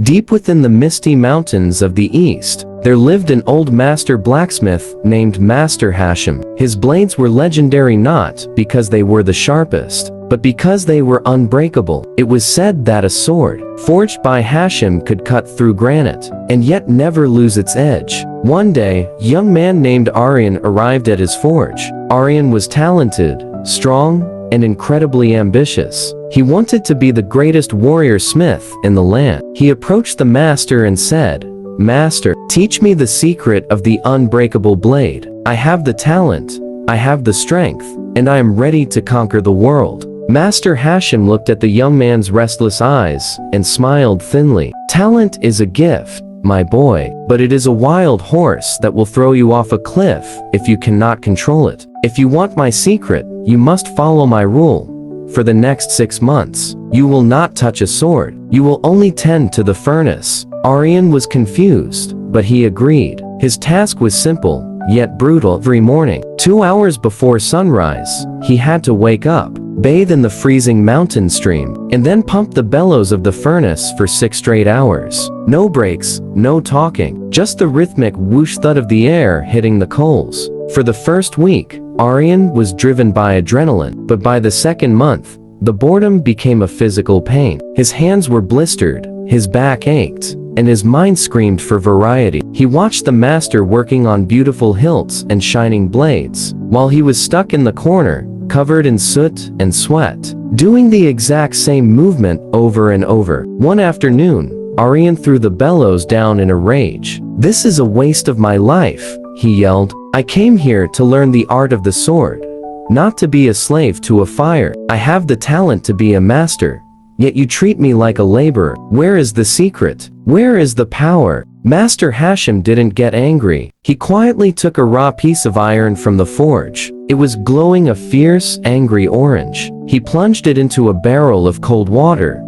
Deep within the misty mountains of the east, there lived an old master blacksmith named Master Hashem. His blades were legendary not because they were the sharpest, but because they were unbreakable. It was said that a sword, forged by Hashem, could cut through granite, and yet never lose its edge. One day, a young man named Aryan arrived at his forge. Aryan was talented, strong, and incredibly ambitious. He wanted to be the greatest warrior smith in the land. He approached the master and said, "Master, teach me the secret of the unbreakable blade. I have the talent, I have the strength, and I am ready to conquer the world." Master Hashem looked at the young man's restless eyes and smiled thinly. "Talent is a gift, my boy, but it is a wild horse that will throw you off a cliff if you cannot control it. If you want my secret, you must follow my rule. For the next 6 months, you will not touch a sword. You will only tend to the furnace." Aryan was confused, but he agreed. His task was simple, yet brutal. Every morning, 2 hours before sunrise, he had to wake up, bathe in the freezing mountain stream, and then pump the bellows of the furnace for 6 straight hours. No breaks, no talking, just the rhythmic whoosh thud of the air hitting the coals. For the first week, Aryan was driven by adrenaline, but by the second month, the boredom became a physical pain. His hands were blistered, his back ached, and his mind screamed for variety. He watched the master working on beautiful hilts and shining blades, while he was stuck in the corner, covered in soot and sweat, doing the exact same movement over and over. One afternoon, Aryan threw the bellows down in a rage. "This is a waste of my life," he yelled. "I came here to learn the art of the sword, not to be a slave to a fire. I have the talent to be a master, yet you treat me like a laborer. Where is the secret? Where is the power?" Master Hashem didn't get angry. He quietly took a raw piece of iron from the forge. It was glowing a fierce, angry orange. He plunged it into a barrel of cold water.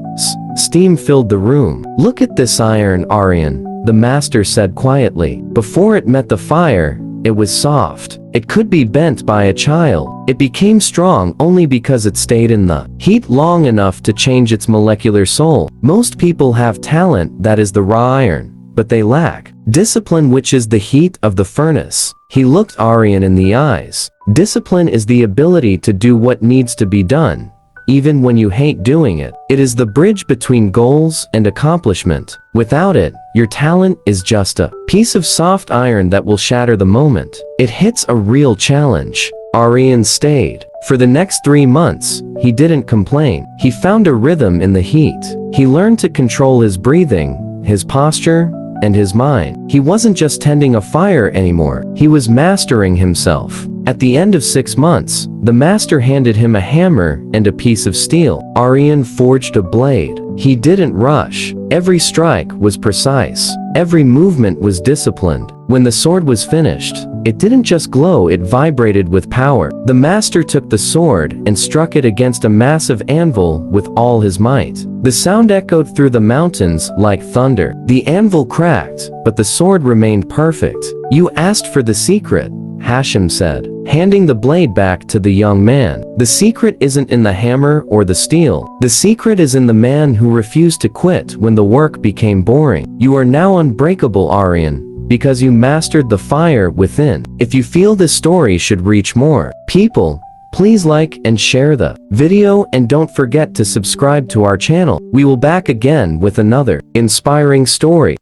Steam filled the room. "Look at this iron, Aryan," the master said quietly. Before it met the fire, it was soft. It could be bent by a child. It became strong only because it stayed in the heat long enough to change its molecular soul. Most people have talent, that is the raw iron, but they lack discipline, which is the heat of the furnace. He looked Aryan in the eyes. "Discipline is the ability to do what needs to be done, even when you hate doing it. It is the bridge between goals and accomplishment. Without it, your talent is just a piece of soft iron that will shatter the moment it hits a real challenge." Aryan stayed. For the next 3 months, he didn't complain. He found a rhythm in the heat. He learned to control his breathing, his posture, and his mind. He wasn't just tending a fire anymore. He was mastering himself. At the end of 6 months, the master handed him a hammer and a piece of steel. Aryan forged a blade. He didn't rush. Every strike was precise. Every movement was disciplined. When the sword was finished, it didn't just glow, it vibrated with power. The master took the sword and struck it against a massive anvil with all his might. The sound echoed through the mountains like thunder. The anvil cracked, but the sword remained perfect. "You asked for the secret," Hashem said, handing the blade back to the young man. "The secret isn't in the hammer or the steel. The secret is in the man who refused to quit when the work became boring. You are now unbreakable, Aryan, because you mastered the fire within." If you feel this story should reach more people, please like and share the video, and don't forget to subscribe to our channel. We will back again with another inspiring story.